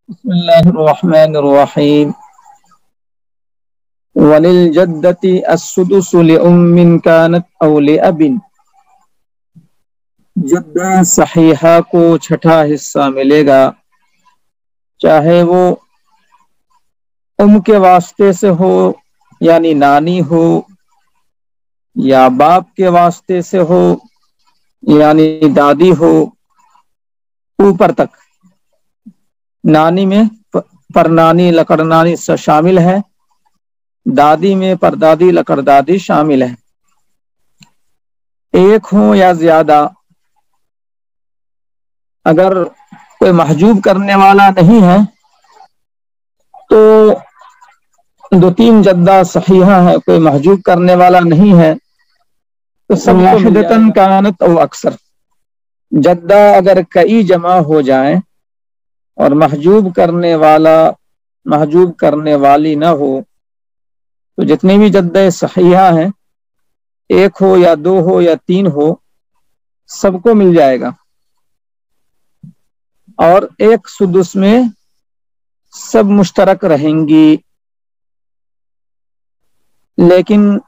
بسم اللہ الرحمن الرحیم وللجدۃ السدس لأم كانت أو لأب، جدہ صحیحہ کو چھٹا حصہ ملے گا، چاہے وہ ام کے واسطے سے ہو یعنی نانی ہو، یا باپ کے واسطے سے ہو یعنی دادی ہو، اوپر تک۔ نانی میں پرنانی لکڑنانی شامل ہے، دادی میں پردادی لکڑدادی شامل ہے۔ ایک ہوں یا زیادہ، اگر کوئی محجوب کرنے والا نہیں ہے تو دو تین جدہ صحیحہ ہے، کوئی محجوب کرنے والا نہیں ہے تو سب واحدتاً کانت او اکثر۔ جدہ اگر کئی جمع ہو جائیں اور محجوب کرنے والی نہ ہو تو جتنی بھی جدہ صحیحہ ہیں، ایک ہو یا دو ہو یا تین ہو، سب کو مل جائے گا، اور ایک سدس میں سب مشترک رہیں گی۔ لیکن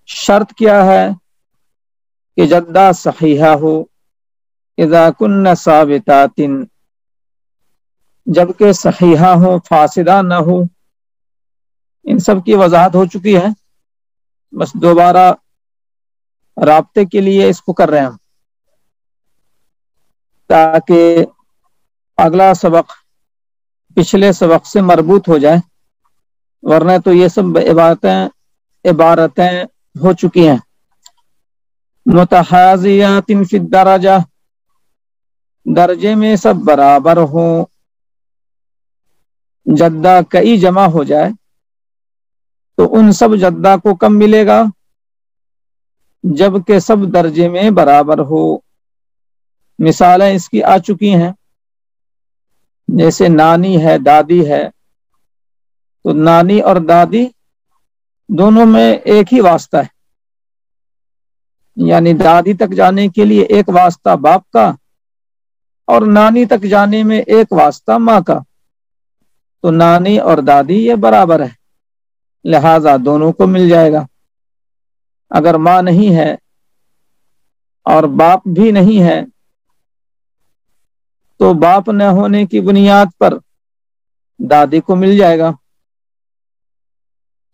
شرط کیا ہے کہ جدہ صحیحہ ہو اذا کن ثابتات، جبکہ صحیحہ ہو فاسدہ نہ ہو۔ ان سب کی وضاحت ہو چکی ہے، بس دوبارہ رابطے کے لیے اس کو کر رہے ہیں تاکہ اگلا سبق پچھلے سبق سے مربوط ہو جائے، ورنہ تو یہ سب عبارتیں ہو چکی ہیں۔ متحازیات فی الدرجہ، درجے میں سب برابر ہوں۔ جدہ کئی جمع ہو جائے تو ان سب جدہ کو کم ملے گا جبکہ سب درجے میں برابر ہو۔ مثالیں اس کی آ چکی ہیں، جیسے نانی ہے، دادی ہے، تو نانی اور دادی دونوں میں ایک ہی واسطہ ہے، یعنی دادی تک جانے کے لیے ایک واسطہ باپ کا اور نانی تک جانے میں ایک واسطہ ماں کا، تو نانی اور دادی یہ برابر ہے، لہذا دونوں کو مل جائے گا۔ اگر ماں نہیں ہے اور باپ بھی نہیں ہے تو باپ نہ ہونے کی بنیاد پر دادی کو مل جائے گا،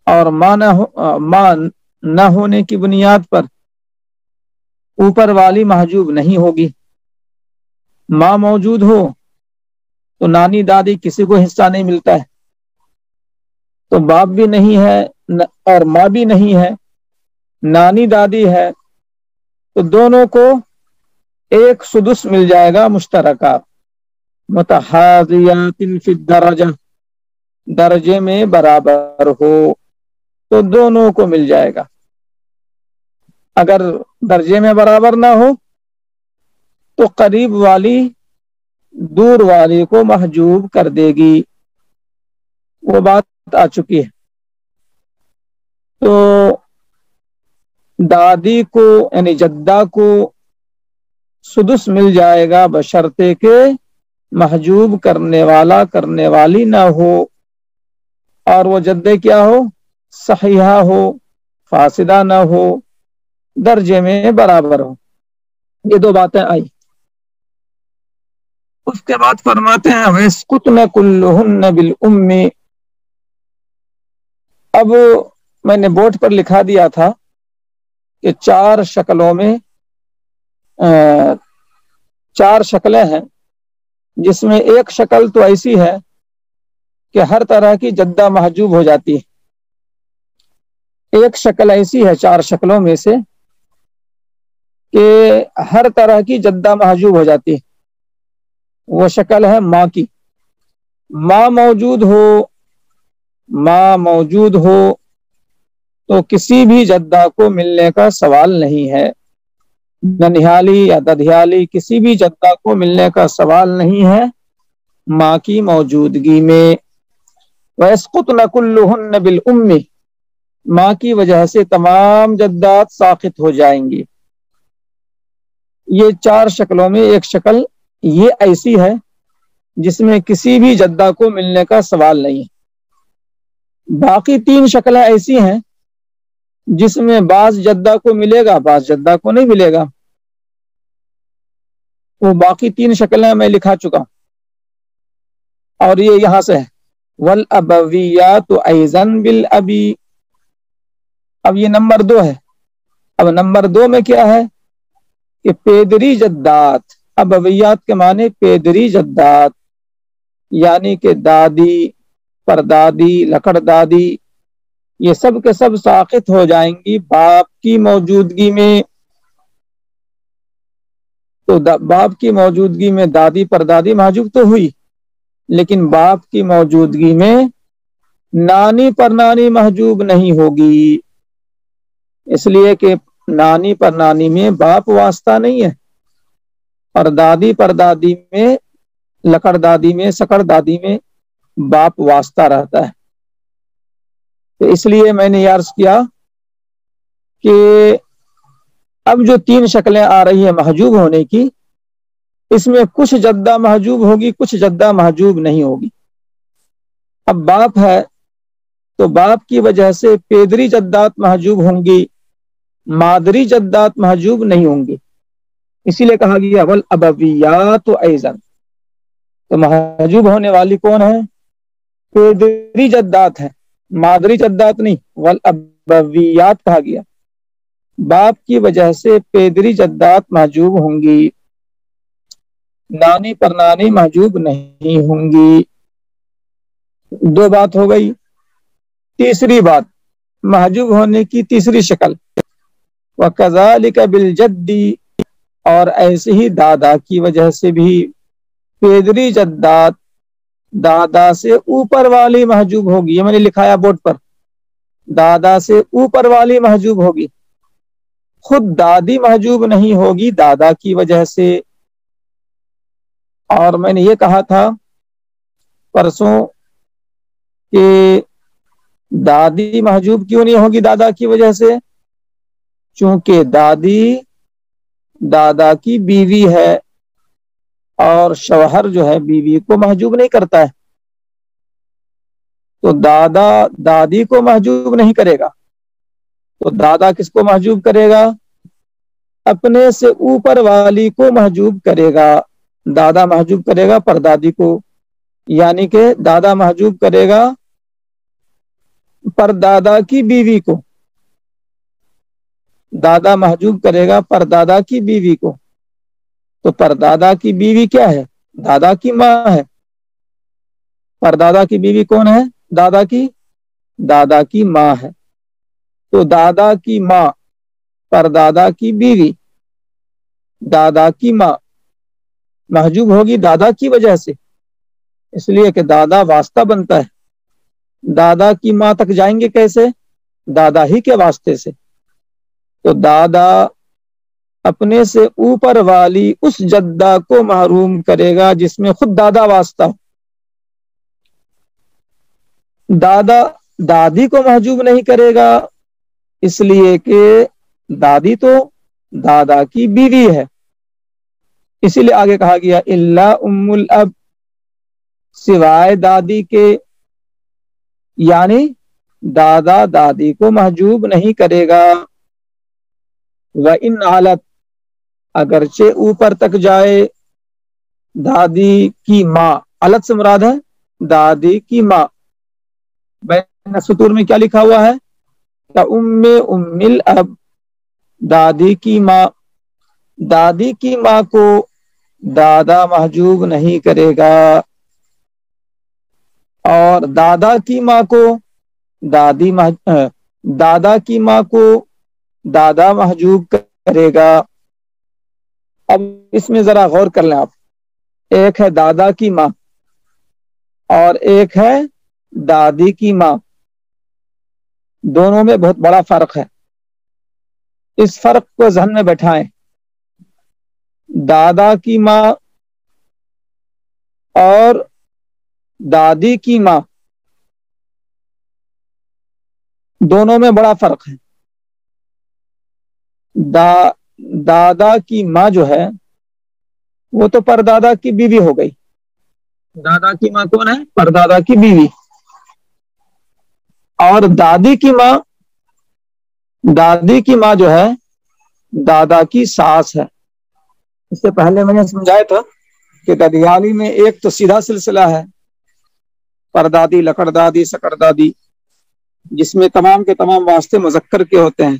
اور ماں نہ ہونے کی بنیاد پر اوپر والی محجوب نہیں ہوگی۔ ماں موجود ہو تو نانی دادی کسی کو حصہ نہیں ملتا ہے، تو باپ بھی نہیں ہے اور ماں بھی نہیں ہے، نانی دادی ہے، تو دونوں کو ایک سدس مل جائے گا مشترکہ۔ متحاذیات فی الدرجہ، درجے میں برابر ہو تو دونوں کو مل جائے گا۔ اگر درجے میں برابر نہ ہو تو قریب والی دور والی کو محجوب کر دے گی، وہ بات آ چکی ہے۔ تو دادی کو یعنی جدہ کو سدس مل جائے گا بشرطے کہ محجوب کرنے والی نہ ہو، اور وہ جدے کیا ہو؟ صحیحہ ہو، فاسدہ نہ ہو، درجے میں برابر ہو۔ یہ دو باتیں آئی۔ اس کے بعد فرماتے ہیں وَيَسْقُطْنَ كُلُّهُنَّ بِالْأُمِّ۔ اب میں نے بورڈ پر لکھا دیا تھا کہ چار شکلوں میں چار شکلیں ہیں، جس میں ایک شکل تو ایسی ہے کہ ہر طرح کی جدہ محجوب ہو جاتی ہے۔ ایک شکل ایسی ہے چار شکلوں میں سے کہ ہر طرح کی جدہ محجوب ہو جاتی ہے، وہ شکل ہے ماں کی۔ ماں موجود ہو تو کسی بھی جدہ کو ملنے کا سوال نہیں ہے، ننہالی یا ددھیالی کسی بھی جدہ کو ملنے کا سوال نہیں ہے ماں کی موجودگی میں۔ وَيَسْقُطْنَ كُلُّهُنَّ بِالْأُمِّ، ماں کی وجہ سے تمام جدات ساقط ہو جائیں گی۔ یہ چار شکلوں میں ایک شکل یہ ایسی ہے جس میں کسی بھی جدہ کو ملنے کا سوال نہیں ہے۔ باقی 3 شکلیں ایسی ہیں جس میں بعض جدہ کو ملے گا، بعض جدہ کو نہیں ملے گا۔ وہ باقی 3 شکلیں میں لکھا چکا، اور یہ یہاں سے ہے والابویات ایضا بالابی۔ اب یہ نمبر 2 ہے۔ اب نمبر 2 میں کیا ہے کہ پیدری جدات، ابویات کے معنی پیدری جدات، یعنی کہ دادی، پردادی، لکڑ دادی، یہ سب کے سب ساقط ہو جائیں گی باپ کی موجودگی میں۔ تو باپ کی موجودگی میں دادی پردادی محجوب تو ہوئی، لیکن باپ کی موجودگی میں نانی پرنانی محجوب نہیں ہوگی، اس لیے کہ نانی پرنانی میں باپ واسطہ نہیں ہے، اور دادی پردادی میں، لکڑ دادی میں، سکڑ دادی میں باپ واسطہ رہتا ہے۔ تو اس لیے میں نے عرض کیا کہ اب جو 3 شکلیں آ رہی ہیں محجوب ہونے کی، اس میں کچھ جدہ محجوب ہوگی، کچھ جدہ محجوب نہیں ہوگی۔ اب باپ ہے تو باپ کی وجہ سے پیدری جدات محجوب ہوں گی، مادری جدات محجوب نہیں ہوں گی، اسی لیے کہا گیا والابویات ایضا۔ تو محجوب ہونے والی کون ہے؟ پیدری جدات ہیں، مادری جدات نہیں، والابویات کہا گیا۔ باپ کی وجہ سے پیدری جدات محجوب ہوں گی، نانی پرنانی محجوب نہیں ہوں گی۔ 2 بات ہو گئی۔ تیسری بات، محجوب ہونے کی تیسری شکل، وَكَذَلِكَ بِالْجَدِّ، اور ایسے ہی دادا کی وجہ سے بھی پیدری جدات دادا سے اوپر والی محجوب ہوگی۔ یہ میں نے لکھایا بورڈ پر، دادا سے اوپر والی محجوب ہوگی، خود دادی محجوب نہیں ہوگی دادا کی وجہ سے۔ اور میں نے یہ کہا تھا پرسوں کہ دادی محجوب کیوں نہیں ہوگی دادا کی وجہ سے؟ چونکہ دادی دادا کی بیوی ہے، اور شوہر جو ہے بیوی کو محجوب نہیں کرتا ہے، تو دادا دادی کو محجوب نہیں کرے گا، تو دادا کس کو محجوب کرے گا؟ اپنے سے اوپر والی کو محجوب کرے گا۔ دادا محجوب کرے گا پردادی کو، یعنی کہ دادا محجوب کرے گا پردادا کی بیوی کو، دادا محجوب کرے گا پردادا کی بیوی کو۔ تو پردادا کی بیوی کیا ہے؟ دادا کی ماں ہے۔ پردادا کی بیوی کون ہے؟ دادا کی ماں ہے۔ تو دادا کی ماں، پردادا کی بیوی، دادا کی ماں محجوب ہوگی دادا کی وجہ سے، اس لیے کہ دادا واسطہ بنتا ہے۔ دادا کی ماں تک جائیں گے کیسے؟ دادا ہی کے واسطے سے۔ تو دادا اپنے سے اوپر والی اس جدہ کو محروم کرے گا جس میں خود دادا واسطہ ہو۔ دادا دادی کو محجوب نہیں کرے گا، اس لیے کہ دادی تو دادا کی بیوی ہے، اسی لیے آگے کہا گیا الا ام الاب، سوائے دادی کے، یعنی دادا دادی کو محجوب نہیں کرے گا۔ وَإِنْ عَلَتْ، اگرچہ اوپر تک جائے دادی کی ماں، علت سے مراد ہے دادی کی ماں۔ بین سطور میں کیا لکھا ہوا ہے؟ ام الاب، دادی کی ماں۔ دادی کی ماں کو دادا محجوب نہیں کرے گا، اور دادا کی ماں کو دادا کی ماں کو دادا محجوب کرے گا۔ اب اس میں ذرا غور کر لیں آپ، ایک ہے دادا کی ماں اور ایک ہے دادی کی ماں، دونوں میں بہت بڑا فرق ہے۔ اس فرق کو ذہن میں بٹھائیں۔ دادا کی ماں اور دادی کی ماں دونوں میں بڑا فرق ہے۔ دادا کی ماں جو ہے وہ تو پردادا کی بیوی ہو گئی، دادا کی ماں کون ہے؟ پردادا کی بیوی. اور دادی کی ماں جو ہے دادا کی ساس ہے. اس سے پہلے میں نے سمجھایا تھا کہ ددیالی میں ایک تو سیدھا سلسلہ ہے پردادی، لکڑدادی، سکردادی، جس میں تمام کے تمام واسطے مذکر کے ہوتے ہیں،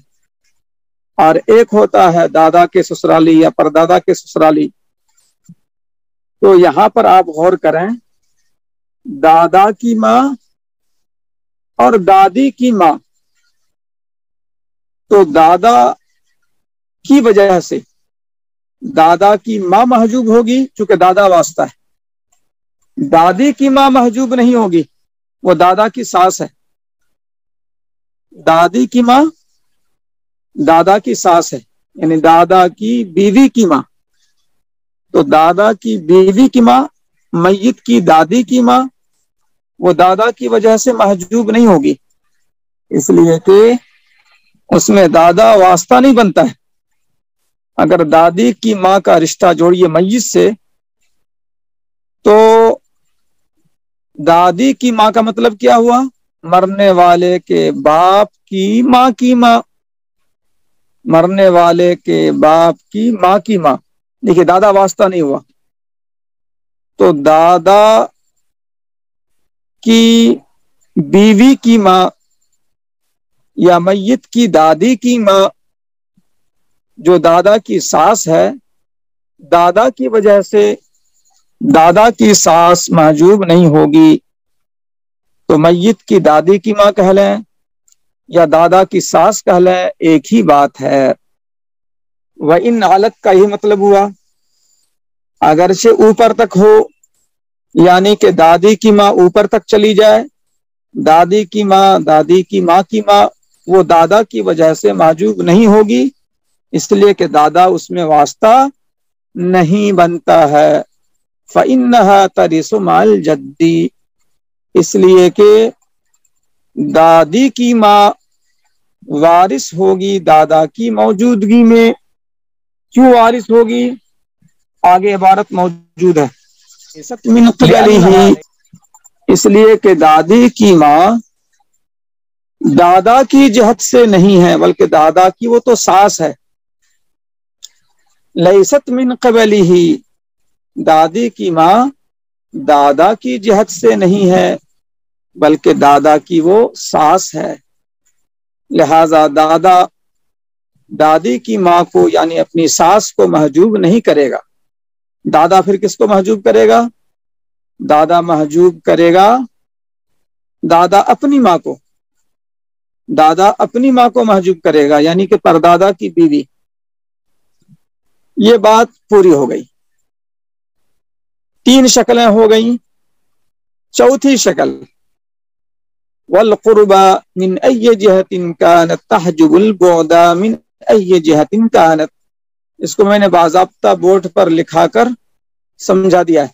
اور ایک ہوتا ہے دادا کے سسرالی یا پردادا کے سسرالی. تو یہاں پر آپ غور کریں، دادا کی ماں اور دادی کی ماں، تو دادا کی وجہ سے دادا کی ماں محجوب ہوگی چونکہ دادا واسطہ ہے. دادی کی ماں محجوب نہیں ہوگی، وہ دادا کی ساس ہے. دادی کی ماں دادا کی ساس ہے، یعنی دادا کی بیوی کی ماں. تو دادا کی بیوی کی ماں، میت کی دادی کی ماں، وہ دادا کی وجہ سے محجوب نہیں ہوگی، اس لیے کہ اس میں دادا واسطہ نہیں بنتا ہے. اگر دادی کی ماں کا رشتہ جوڑیے میت سے، تو دادی کی ماں کا مطلب کیا ہوا؟ مرنے والے کے باپ کی ماں کی ماں، مرنے والے کے باپ کی ماں کی ماں. دیکھیے دادا واسطہ نہیں ہوا، تو دادا کی بیوی کی ماں یا میت کی دادی کی ماں جو دادا کی ساس ہے، دادا کی وجہ سے دادا کی ساس محجوب نہیں ہوگی. تو میت کی دادی کی ماں کہہ لیں یا دادا کی ساس کہہ لیں، ایک ہی بات ہے. وَإِنْ حالت کا ہی مطلب ہوا، اگرچہ اوپر تک ہو، یعنی کہ دادی کی ماں اوپر تک چلی جائے، دادی کی ماں دادی کی ماں کی ماں وہ دادا کی وجہ سے محجوب نہیں ہوگی، اس لیے کہ دادا اس میں واسطہ نہیں بنتا ہے. فَإِنَّهَا تَرِثُ مَعَ الْجَدِّ، اس لیے کہ دادی کی ماں وارث ہوگی دادا کی موجودگی میں. کیوں وارث ہوگی؟ آگے عبارت موجود ہے، من قبلہ، اس لیے کہ دادی کی ماں دادا کی جہت سے نہیں ہے بلکہ دادا کی وہ تو ساس ہے. لیست من قبلہ، دادی کی ماں دادا کی جہت سے نہیں ہے بلکہ دادا کی وہ ساس ہے. لہذا دادا دادی کی ماں کو یعنی اپنی ساس کو محجوب نہیں کرے گا. دادا پھر کس کو محجوب کرے گا؟ دادا محجوب کرے گا دادا اپنی ماں کو، دادا اپنی ماں کو محجوب کرے گا، یعنی کہ پردادا کی بیوی. یہ بات پوری ہو گئی. 3 شکلیں ہو گئیں. چوتھی شکل، والقربى من أي جهة كانت تحجب البعد من أي جهة كانت، اس کو میں نے باضابطہ بورڈ پر لکھا کر سمجھا دیا ہے.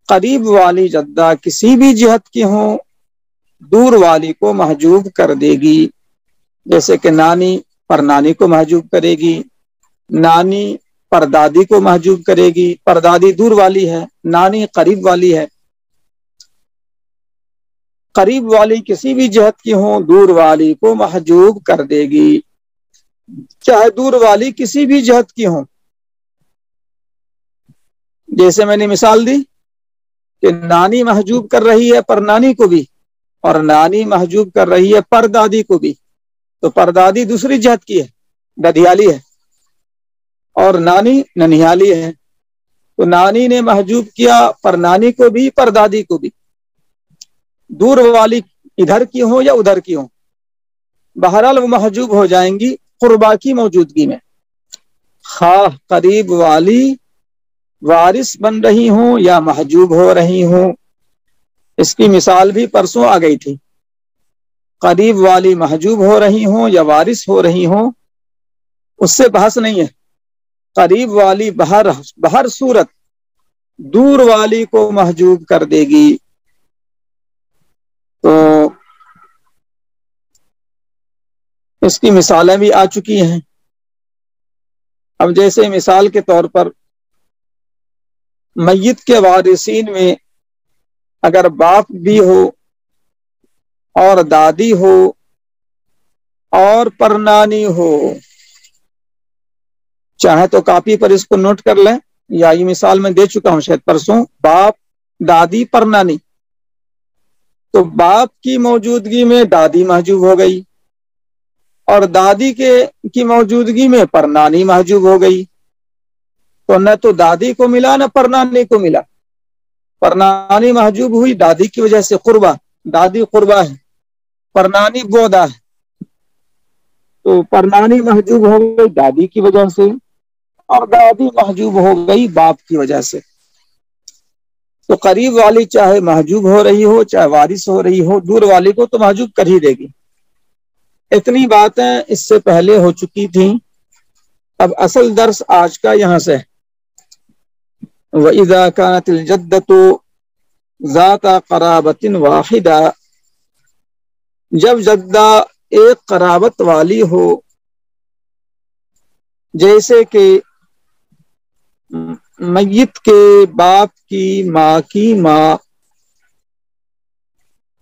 قریب والی جدہ کسی بھی جہت کی ہوں، دور والی کو محجوب کر دے گی. جیسے کہ نانی پرنانی کو محجوب کرے گی، نانی پردادی کو محجوب کرے گی. پردادی دور والی ہے، نانی قریب والی ہے. قریب والی کسی بھی جہت کی ہوں، دور والی کو محجوب کر دے گی، چاہے دور والی کسی بھی جہت کی ہوں. جیسے میں نے مثال دی کہ نانی محجوب کر رہی ہے پرنانی کو بھی، اور نانی محجوب کر رہی ہے پردادی کو بھی. تو پردادی دوسری جہت کی ہے، ددیالی ہے، اور نانی ننیالی ہے. تو نانی نے محجوب کیا پرنانی کو بھی پردادی کو بھی. دور والی ادھر کی ہوں یا ادھر کی ہوں، بہرحال وہ محجوب ہو جائیں گی قربا کی موجودگی میں. خواہ قریب والی وارث بن رہی ہوں یا محجوب ہو رہی ہوں. اس کی مثال بھی پرسوں آ گئی تھی. قریب والی محجوب ہو رہی ہوں یا وارث ہو رہی ہوں، اس سے بحث نہیں ہے. قریب والی بہر صورت دور والی کو محجوب کر دے گی. تو اس کی مثالیں بھی آ چکی ہیں. اب جیسے مثال کے طور پر میت کے وارثین میں اگر باپ بھی ہو اور دادی ہو اور پرنانی ہو، چاہے تو کاپی پر اس کو نوٹ کر لیں، یا یہ مثال میں دے چکا ہوں شاید پرسوں، باپ دادی پرنانی، تو باپ کی موجودگی میں دادی محجوب ہو گئی اور دادی کی موجودگی میں پرنانی محجوب ہو گئی، تو نہ تو دادی کو ملا نہ پرنانی کو ملا۔ پرنانی محجوب ہوئی دادی کی وجہ سے، قربا، دادی قربا ہے، پرنانی بودا ہے، تو پرنانی محجوب ہو گئی دادی کی وجہ سے اور دادی محجوب ہو گئی باپ کی وجہ سے۔ تو قریب والی چاہے محجوب ہو رہی ہو چاہے وارث ہو رہی ہو، دور والی کو تو محجوب کر ہی دے گی۔ اتنی باتیں اس سے پہلے ہو چکی تھیں، اب اصل درس آج کا یہاں سے۔ وَإِذَا كَانَتِ الْجَدَّةُ ذَاتَ قَرَابَةٍ وَاحِدَةٍ، جب جدہ ایک قرابت والی ہو، جیسے کہ میت کے باپ کی ماں کی ماں،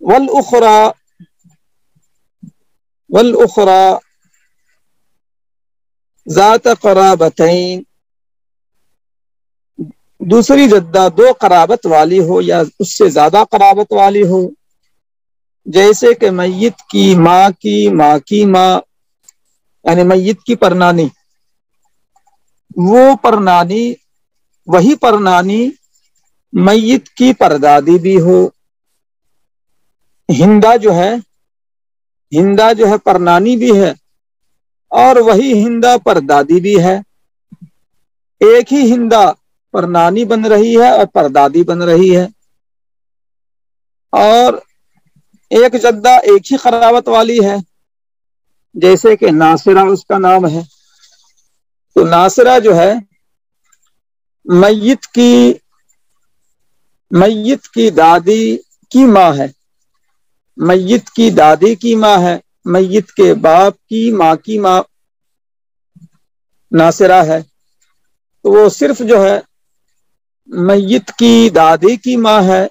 والأخرى ذات قرابتین، دوسری جدہ دو قرابت والی ہو یا اس سے زیادہ قرابت والی ہو، جیسے کہ میت کی ماں کی ماں کی ماں، یعنی میت کی پرنانی، وہ پرنانی، وہی پرنانی میت کی پردادی بھی ہو۔ ہندا جو ہے پرنانی بھی ہے اور وہی ہندا پردادی بھی ہے، ایک ہی ہندا پرنانی بن رہی ہے اور پردادی بن رہی ہے، اور ایک جدہ ایک ہی قرابت والی ہے، جیسے کہ ناصرہ اس کا نام ہے۔ تو ناصرہ جو ہے میت کی دادی کی ماں ہے، میت کی دادی کی ماں ہے، میت کے باپ کی ماں ناصرہ ہے، تو وہ صرف جو ہے میت کی دادی کی ماں ہے،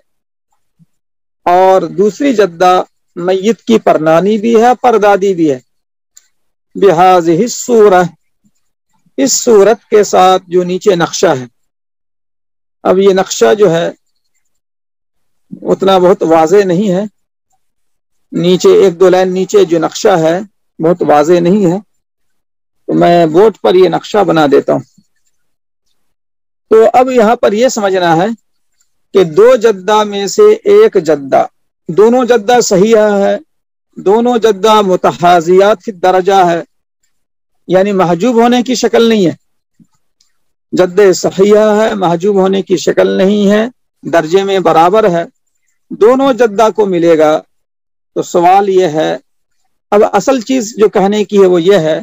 اور دوسری جدہ میت کی پرنانی بھی ہے پردادی بھی ہے۔ بہذہ الصورہ، اس صورت کے ساتھ جو نیچے نقشہ ہے، اب یہ نقشہ جو ہے اتنا بہت واضح نہیں ہے، نیچے ایک دو لائن نیچے جو نقشہ ہے بہت واضح نہیں ہے، تو میں بورڈ پر یہ نقشہ بنا دیتا ہوں۔ تو اب یہاں پر یہ سمجھنا ہے کہ دو جدہ میں سے ایک جدہ، دونوں جدہ صحیحہ ہے، دونوں جدہ متحازیات کی درجہ ہے، یعنی محجوب ہونے کی شکل نہیں ہے، جدہ صحیحہ ہے، محجوب ہونے کی شکل نہیں ہے، درجے میں برابر ہے، دونوں جدہ کو ملے گا۔ تو سوال یہ ہے، اب اصل چیز جو کہنے کی ہے وہ یہ ہے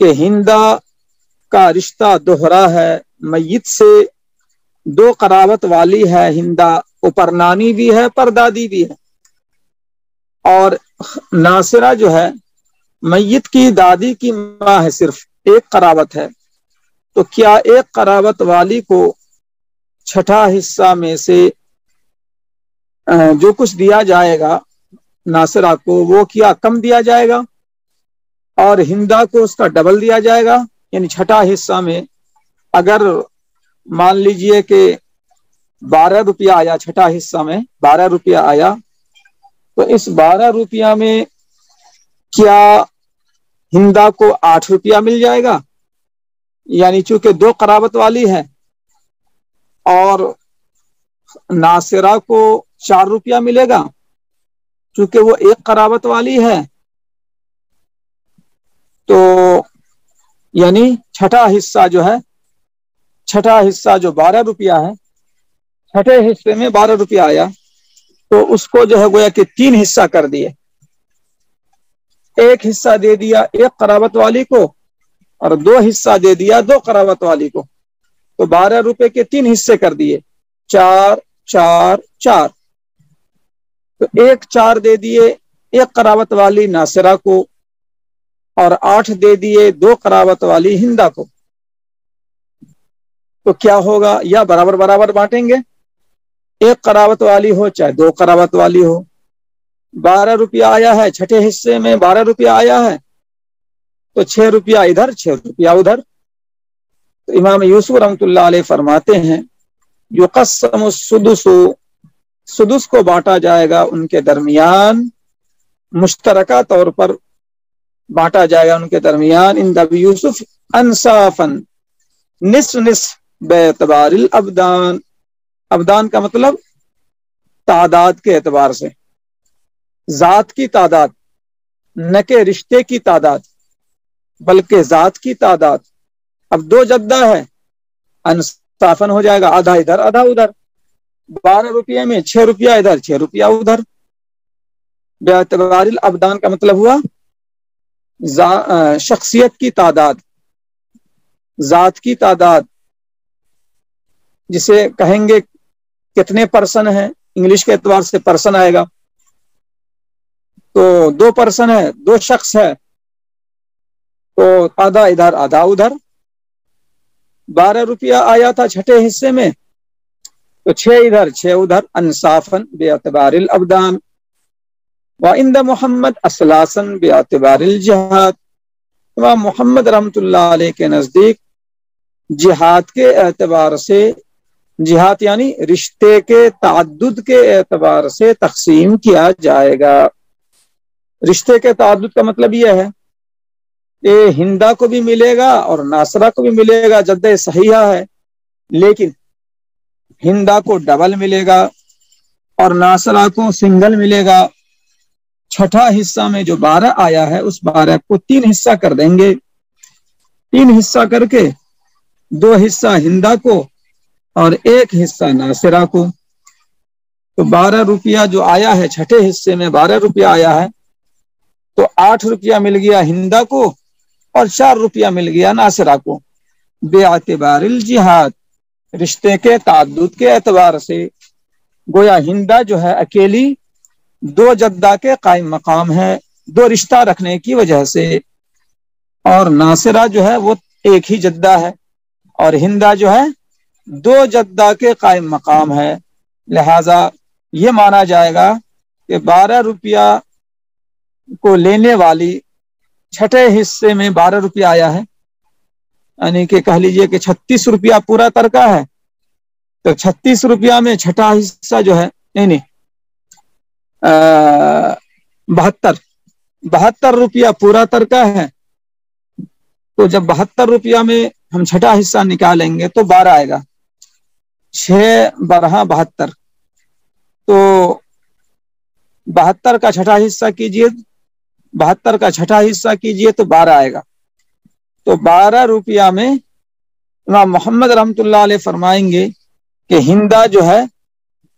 کہ ہندا کا رشتہ دوہرا ہے، میت سے دو قرابت والی ہے ہندا، وہ پرنانی بھی ہے پردادی بھی ہے، اور ناصرہ جو ہے میت کی دادی کی ماں ہے، صرف ایک قرابت ہے، تو کیا ایک قرابت والی کو چھٹا حصہ میں سے جو کچھ دیا جائے گا ناصرہ کو وہ کیا کم دیا جائے گا، اور ہندا کو اس کا ڈبل دیا جائے گا؟ یعنی چھٹا حصہ میں اگر مان لیجئے کہ 12 روپیہ آیا، چھٹا حصہ میں 12 روپیہ آیا، تو اس 12 روپیہ میں کیا ہندا کو 8 روپیہ مل جائے گا؟ یعنی چونکہ دو قرابت والی ہے، اور ناصرہ کو 4 روپیہ ملے گا چونکہ وہ ایک قرابت والی ہے، تو یعنی چھٹا حصہ جو 12 روپیہ ہے، چھٹے حصے میں 12 روپیہ آیا، تو اس کو جو ہے گویا کہ 3 حصہ کر دیے، ایک حصہ دے دیا ایک قرابت والی کو اور 2 حصہ دے دیا 2 قرابت والی کو، تو 12 روپے کے 3 حصے کر دیے، 4 4 4، تو 1 4 دے دیے ایک قرابت والی ناصرہ کو اور 8 دے دیے 2 قرابت والی ہندا کو، تو کیا ہوگا؟ یا برابر برابر بانٹیں گے، ایک قرابت والی ہو چاہے دو قرابت والی ہو، 12 روپیہ آیا ہے، چھٹے حصے میں 12 روپیہ آیا ہے تو 6 روپیہ ادھر 6 روپیہ ادھر۔ تو امام یوسف رحمۃ اللہ علیہ فرماتے ہیں یقسم السدس، سدس کو بانٹا جائے گا ان کے درمیان، مشترکہ طور پر بانٹا جائے گا ان کے درمیان، ان ابی یوسف انصافن، نصف نصف، بے اعتبار الابدان، ابدان کا مطلب تعداد کے اعتبار سے، ذات کی تعداد، نہ کہ رشتے کی تعداد بلکہ ذات کی تعداد۔ اب دو جدہ ہے، انصافن ہو جائے گا، آدھا ادھر آدھا ادھر، 12 روپیے میں 6 روپیہ ادھر 6 روپیہ ادھر۔ بے اعتبار الابدان کا مطلب ہوا شخصیت کی تعداد، ذات کی تعداد، جسے کہیں گے کتنے پرسن ہیں، انگلش کے اعتبار سے پرسن آئے گا، تو 2 پرسن ہے، 2 شخص ہے، تو آدھا ادھر آدھا ادھر۔ 12 روپیہ آیا تھا چھٹے حصے میں تو 6 ادھر 6 ادھر، انصافن بے اعتبار الابدان۔ وعند محمد اسلاسن بے اعتبار الجہاد، امام محمد رحمۃ اللہ علیہ کے نزدیک جہاد کے اعتبار سے، جہاد یعنی رشتے کے تعدد کے اعتبار سے تقسیم کیا جائے گا۔ رشتے کے تعدد کا مطلب یہ ہے کہ ہندا کو بھی ملے گا اور ناصرہ کو بھی ملے گا، جدہ صحیحہ ہے، لیکن ہندا کو ڈبل ملے گا اور ناصرہ کو سنگل ملے گا۔ چھٹا حصہ میں جو 12 آیا ہے اس 12 کو 3 حصہ کر دیں گے، 3 حصہ کر کے 2 حصہ ہندا کو اور 1 حصہ ناصرہ کو۔ تو 12 روپیہ جو آیا ہے چھٹے حصے میں 12 روپیہ آیا ہے تو 8 روپیہ مل گیا ہندا کو اور 4 روپیہ مل گیا ناصرہ کو، بے اعتبار الجہاد، رشتے کے تعدد کے اعتبار سے۔ گویا ہندا جو ہے اکیلی 2 جدہ کے قائم مقام ہے 2 رشتہ رکھنے کی وجہ سے، اور ناصرہ جو ہے وہ ایک ہی جدہ ہے، اور ہندا جو ہے 2 جدہ کے قائم مقام ہے۔ لہذا یہ مانا جائے گا کہ 12 روپیہ کو لینے والی چھٹے حصے میں 12 روپیہ آیا ہے، یعنی کہ کہہ لیجئے کہ 36 روپیہ پورا ترکہ ہے، تو 36 روپیہ میں چھٹا حصہ جو ہے نہیں 72 روپیہ پورا ترکہ ہے، تو جب 72 روپیہ میں ہم چھٹا حصہ نکالیں گے تو 12 آئے گا، 6 12 72، تو 72 کا چھٹا حصہ کیجئے، 72 کا چھٹا حصہ کیجئے تو 12 آئے گا۔ تو 12 روپیہ میں امام محمد رحمۃ اللہ علیہ فرمائیں گے کہ ہندا جو ہے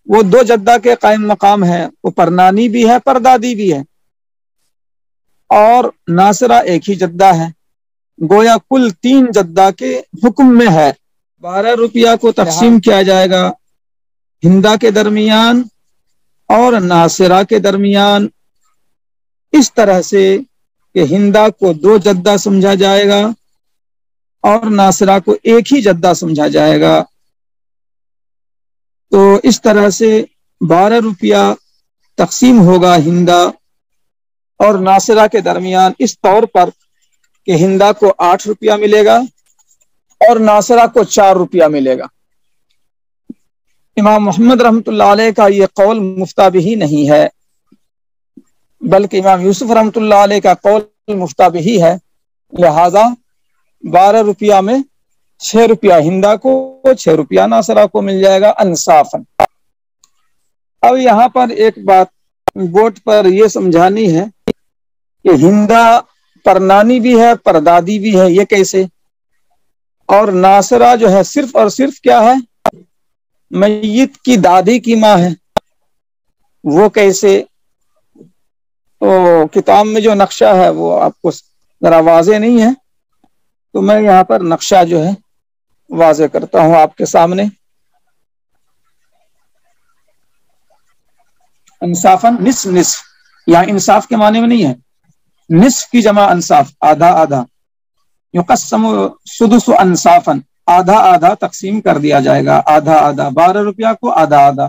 وہ 2 جدہ کے قائم مقام ہے، وہ پرنانی بھی ہے پردادی بھی ہے، اور ناصرہ ایک ہی جدہ ہے، گویا کل 3 جدہ کے حکم میں ہے۔ 12 روپیہ کو تقسیم کیا جائے گا ہندا کے درمیان اور ناصرہ کے درمیان، اس طرح سے کہ ہندا کو 2 جدہ سمجھا جائے گا اور ناصرہ کو ایک ہی جدہ سمجھا جائے گا۔ تو اس طرح سے 12 روپیہ تقسیم ہوگا ہندا اور ناصرہ کے درمیان اس طور پر کہ ہندا کو 8 روپیہ ملے گا اور ناصرہ کو 4 روپیہ ملے گا۔ امام محمد رحمۃ اللہ علیہ کا یہ قول مفتہ بھی نہیں ہے، بلکہ امام یوسف رحمۃ اللہ علیہ کا قول مفتہ بھی ہے، لہذا 12 روپیہ میں 6 روپیہ ہندا کو 6 روپیہ ناصرہ کو مل جائے گا انصافاً۔ اب یہاں پر ایک بات بورڈ پر یہ سمجھانی ہے کہ ہندا پرنانی بھی ہے پردادی بھی ہے، یہ کیسے؟ اور ناصرہ جو ہے صرف اور صرف کیا ہے؟ میت کی دادی کی ماں ہے، وہ کیسے؟ تو کتاب میں جو نقشہ ہے وہ آپ کو ذرا واضح نہیں ہے، تو میں یہاں پر نقشہ جو ہے واضح کرتا ہوں آپ کے سامنے۔ انصافاً نصف نصف، یہاں انصاف کے معنی میں نہیں ہے، نصف کی جمع انصاف، آدھا آدھا، یقسم سدس انصافاً، آدھا آدھا تقسیم کر دیا جائے گا، آدھا آدھا، 12 روپیہ کو آدھا آدھا،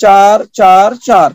4 4 4।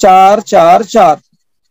4 4 4।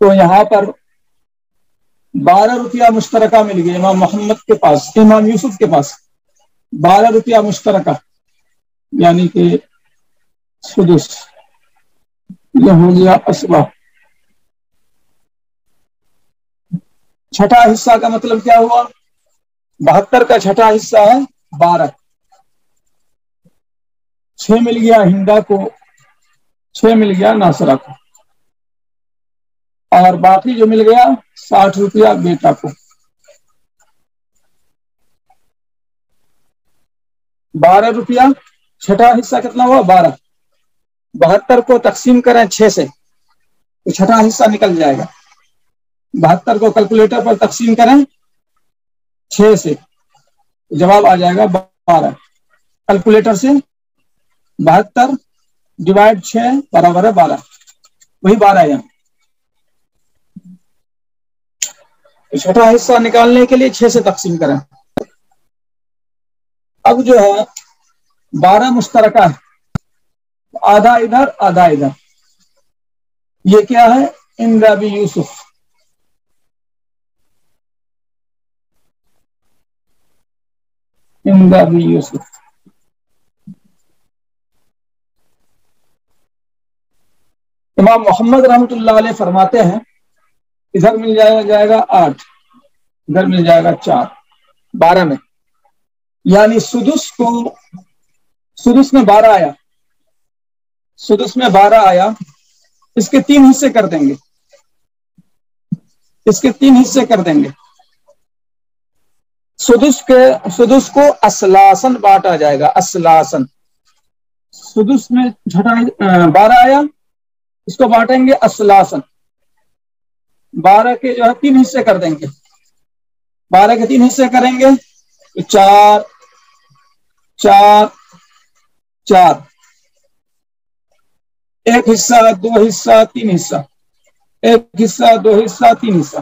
تو یہاں پر 12 روپیہ مشترکہ مل گیا امام محمد کے پاس، امام یوسف کے پاس 12 روپیہ مشترکہ، یعنی کہ سدس، یہ ہو گیا اسبا۔ چھٹا حصہ کا مطلب کیا ہوا؟ 72 کا چھٹا حصہ ہے 12، 6 مل گیا ہندا کو، 6 مل گیا ناصرہ کو، اور باقی جو مل گیا 60 روپیہ بیٹا کو۔ 12 روپیہ، چھٹا حصہ کتنا ہوا؟ 12۔ 72 کو تقسیم کریں 6 سے تو چھٹا حصہ نکل جائے گا۔ 72 کو کیلکولیٹر پر تقسیم کریں 6 سے، جواب آ جائے گا 12۔ کیلکولیٹر سے 72 ڈیوائڈ 6 برابر ہے 12، وہی 12 ہے۔ چھٹا حصہ نکالنے کے لیے 6 سے تقسیم کریں۔ اب جو ہے 12 مشترکہ ہے، آدھا ادھر آدھا ادھر، یہ کیا ہے؟ عند ابی یوسف۔ عند ابی یوسف، امام محمد رحمۃ اللہ علیہ فرماتے ہیں ادھر مل جائے گا 8، ادھر مل جائے گا 4، 12 میں، یعنی سدس کو، سدس میں 12 آیا، سدس میں 12 آیا، اس کے 3 حصے کر دیں گے، اس کے 3 حصے کر دیں گے۔ سدس کو اسلاسن بانٹا جائے گا، اسلاسن۔ سدس میں 12 آیا، اس کو بانٹیں گے اسلاسن، 12 کے جو ہے 3 حصے کر دیں گے، 12 کے 3 حصے کریں گے تو 4 4 4، ایک حصہ، 2 حصہ، 3 حصہ، ایک حصہ، 2 حصہ، 3 حصہ،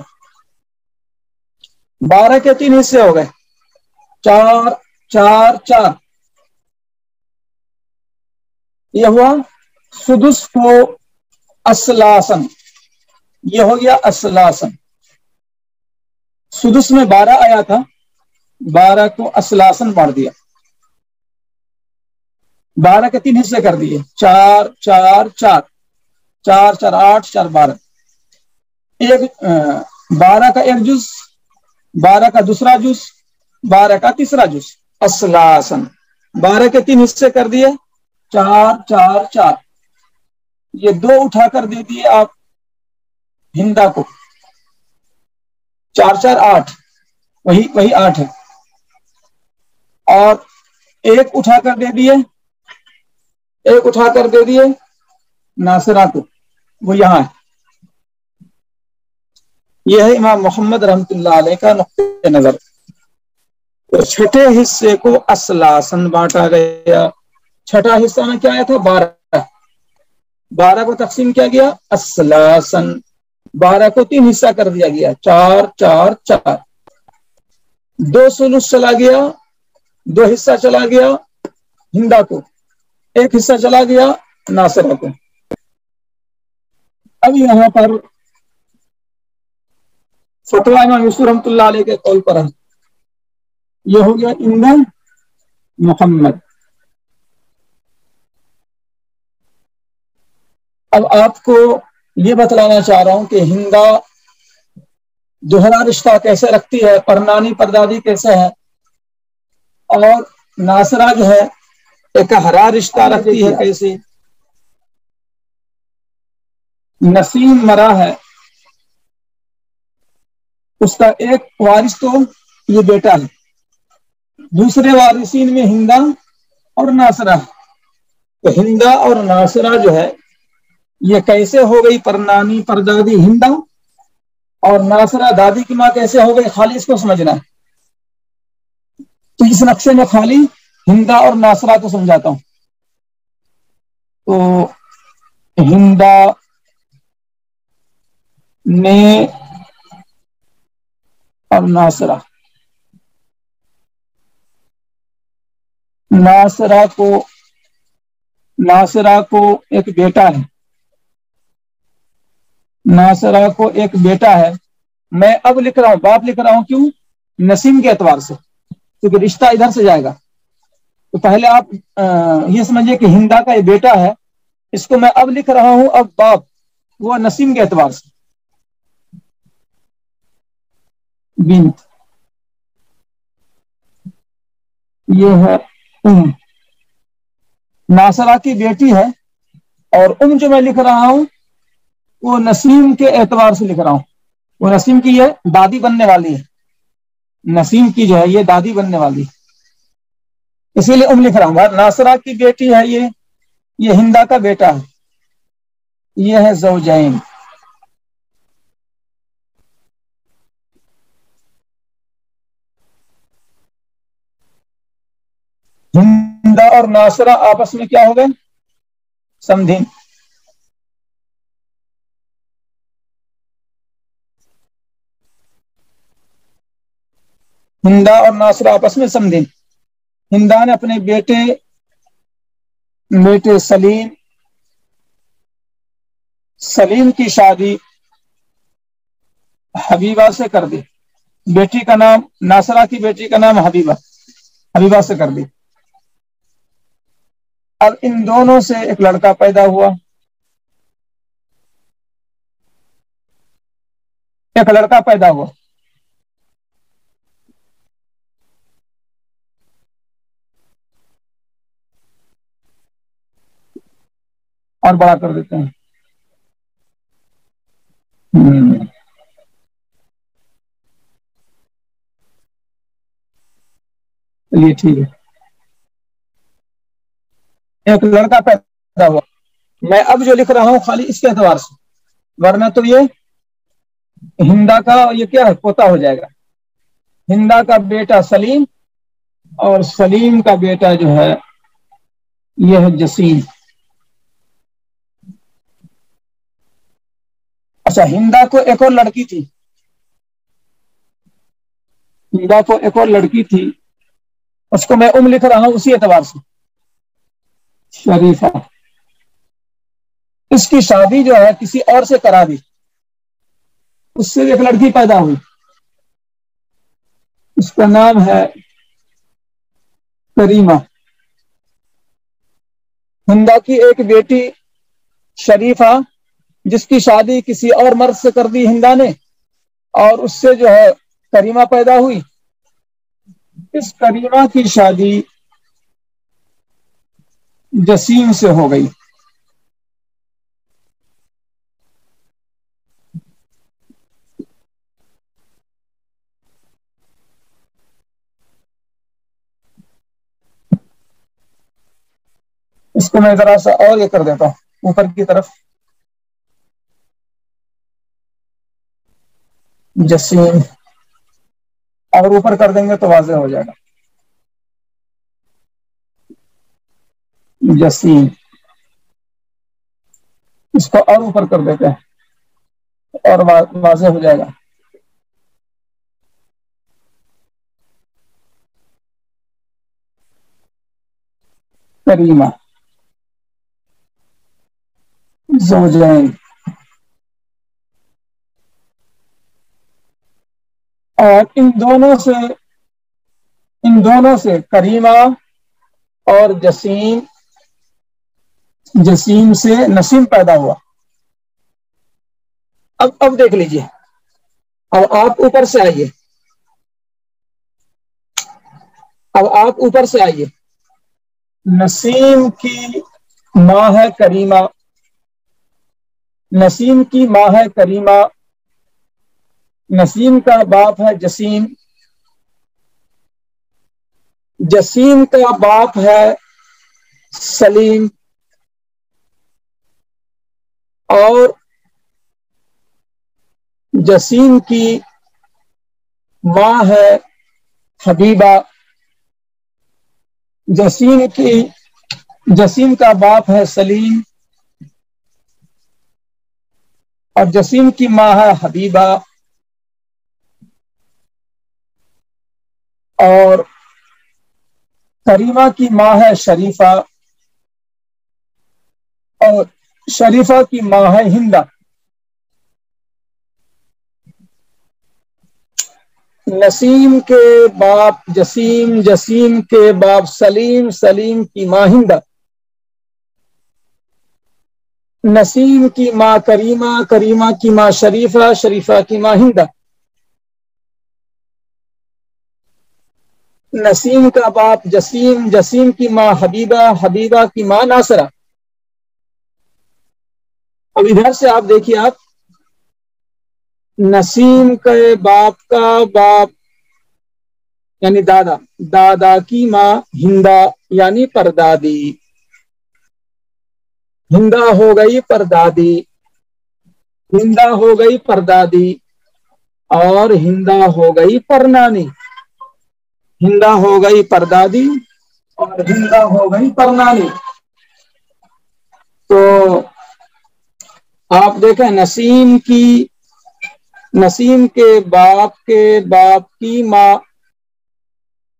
12 کے 3 حصے ہو گئے، 4 4 4، یہ ہوا سدس کو اسلاسن، یہ ہو گیا اسلاسن۔ سدس میں 12 آیا تھا، 12 کو اسلاسن بانٹ دیا، 12 کے 3 حصے کر دیے، 4 4 4، 4 4 8 4 12، ایک 12 کا ایک جز، 12 کا دوسرا جز، 12 کا تیسرا جز، اسلاسن، 12 کے 3 حصے کر دیے، 4 4 4، یہ 2 اٹھا کر دے دیے آپ ہندا کو، 4 4 8، وہی 8 ہے، اور ایک اٹھا کر دے دیے، ایک اٹھا کر دے دیے ناصرہ کو، وہ یہاں ہے۔ یہ ہے امام محمد رحمۃ اللہ علیہ کا نقطۂ نظر۔ تو چھٹے حصے کو اسلاسن بانٹا گیا، چھٹا حصہ میں کیا آیا تھا؟ 12، 12 کو تقسیم کیا گیا اسلاسن، 12 کو 3 حصہ کر دیا گیا، 4 4 4، 2 سلس چلا گیا، 2 حصہ چلا گیا ہندا کو، ایک حصہ چلا گیا ناصرہ کو۔ اب یہاں پر فتویٰ امام یوسف رحمۃ اللہ علیہ کے قول پر ہے، یہ ہو گیا عند محمد۔ اب آپ کو یہ بتلانا چاہ رہا ہوں کہ ہندا دوہرا رشتہ کیسے رکھتی ہے، پرنانی پردادی کیسے ہے، اور ناصرہ جو ہے ایک ہرا رشتہ رکھتی ہے کیسے۔ نسیم مرا ہے، اس کا ایک وارث تو یہ بیٹا ہے، دوسرے وارثین میں ہندا اور ناصرہ، تو ہندا اور ناصرہ جو ہے یہ کیسے ہو گئی پرنانی پردادی ہندا، اور ناصرہ دادی کی ماں کیسے ہو گئی، خالی اس کو سمجھنا ہے۔ تو اس نقشے میں خالی ہندا اور ناصرہ کو سمجھاتا ہوں۔ تو ہندا نے اور ناصرہ، ناصرہ کو ایک بیٹا ہے، ناصرہ کو ایک بیٹا ہے. میں اب لکھ رہا ہوں، باپ لکھ رہا ہوں، کیوں؟ نسیم کے اعتبار سے، کیونکہ رشتہ ادھر سے جائے گا. تو پہلے آپ یہ سمجھیے کہ ہندا کا یہ بیٹا ہے، اس کو میں اب لکھ رہا ہوں اب باپ، وہ نسیم کے اعتبار سے. بنت، یہ ہے ناصرہ کی بیٹی ہے، اور جو میں لکھ رہا ہوں وہ نسیم کے اعتبار سے لکھ رہا ہوں. وہ نسیم کی یہ دادی بننے والی ہے. نسیم کی جو ہے یہ دادی بننے والی ہے، اسی لیے لکھ رہا ہوں. ناصرہ کی بیٹی ہے یہ ہندا کا بیٹا ہے. یہ ہے زوجین. ہندا اور ناصرہ آپس میں کیا ہو گئے؟ سمدھین. ہندا اور ناصرہ آپس میں سمدھین. ہندا نے اپنے بیٹے سلیم کی شادی حبیبہ سے کر دی. بیٹی کا نام، ناصرہ کی بیٹی کا نام حبیبہ سے کر دی. اب ان دونوں سے ایک لڑکا پیدا ہوا. ایک لڑکا پیدا ہوا. اور بڑا کر دیتے ہیں. چلیے ٹھیک ہے. ایک لڑکا پیدا ہوا. میں اب جو لکھ رہا ہوں خالی اس کے اعتبار سے، ورنہ تو یہ ہندا کا یہ کیا ہے، پوتا ہو جائے گا. ہندا کا بیٹا سلیم، اور سلیم کا بیٹا جو ہے یہ ہے جسیم. اچھا، ہندا کو ایک اور لڑکی تھی. ہندا کو ایک اور لڑکی تھی، اس کو میں لکھ رہا ہوں اسی اعتبار سے، شریفہ. اس کی شادی جو ہے کسی اور سے کرا دی، اس سے ایک لڑکی پیدا ہوئی. اس کا نام ہے کریمہ. ہندا کی ایک بیٹی شریفہ، جس کی شادی کسی اور مرد سے کر دی ہندا نے، اور اس سے جو ہے کریمہ پیدا ہوئی. اس کریمہ کی شادی جسیم سے ہو گئی. اس کو میں ذرا سا اور یہ کر دیتا ہوں اوپر کی طرف. جسیم، اور اوپر کر دیں گے تو واضح ہو جائے گا. جسیم، اس کو اور اوپر کر دیتے ہیں اور واضح ہو جائے گا. کریمہ، زوجین. اور ان دونوں سے کریمہ اور جسیم سے نسیم پیدا ہوا. اب دیکھ لیجئے. اب آپ اوپر سے آئیے. اب آپ اوپر سے آئیے. نسیم کی ماں ہے کریمہ. نسیم کی ماں ہے کریمہ. نسیم کا باپ ہے جسیم. جسیم کا باپ ہے سلیم. اور جسیم کی ماں ہے حبیبہ. جسیم کا باپ ہے سلیم، اور جسیم کی ماں ہے حبیبہ. اور کریمہ کی ماں ہے شریفہ، اور شریفہ کی ماں ہے ہندا. نسیم کے باپ جسیم، جسیم کے باپ سلیم، سلیم کی ماں ہندہ، نسیم کی ماں کریمہ، کریمہ کی ماں شریفہ، شریفہ کی ماں ہندہ، نسیم کا باپ جسیم، جسیم کی ماں حبیبہ، حبیبہ کی ماں ناصرہ۔ اب ادھر سے آپ دیکھیے، آپ نسیم کے باپ کا باپ یعنی دادا، دادا کی ماں ہندہ یعنی پردادی، ہندہ ہو گئی پردادی، ہندہ ہو گئی پردادی، اور ہندہ ہو گئی پرنانی، ہندہ ہو گئی پردادی اور ہندہ ہو گئی پرنانی۔ تو آپ دیکھیں نسیم کے باپ کی ماں،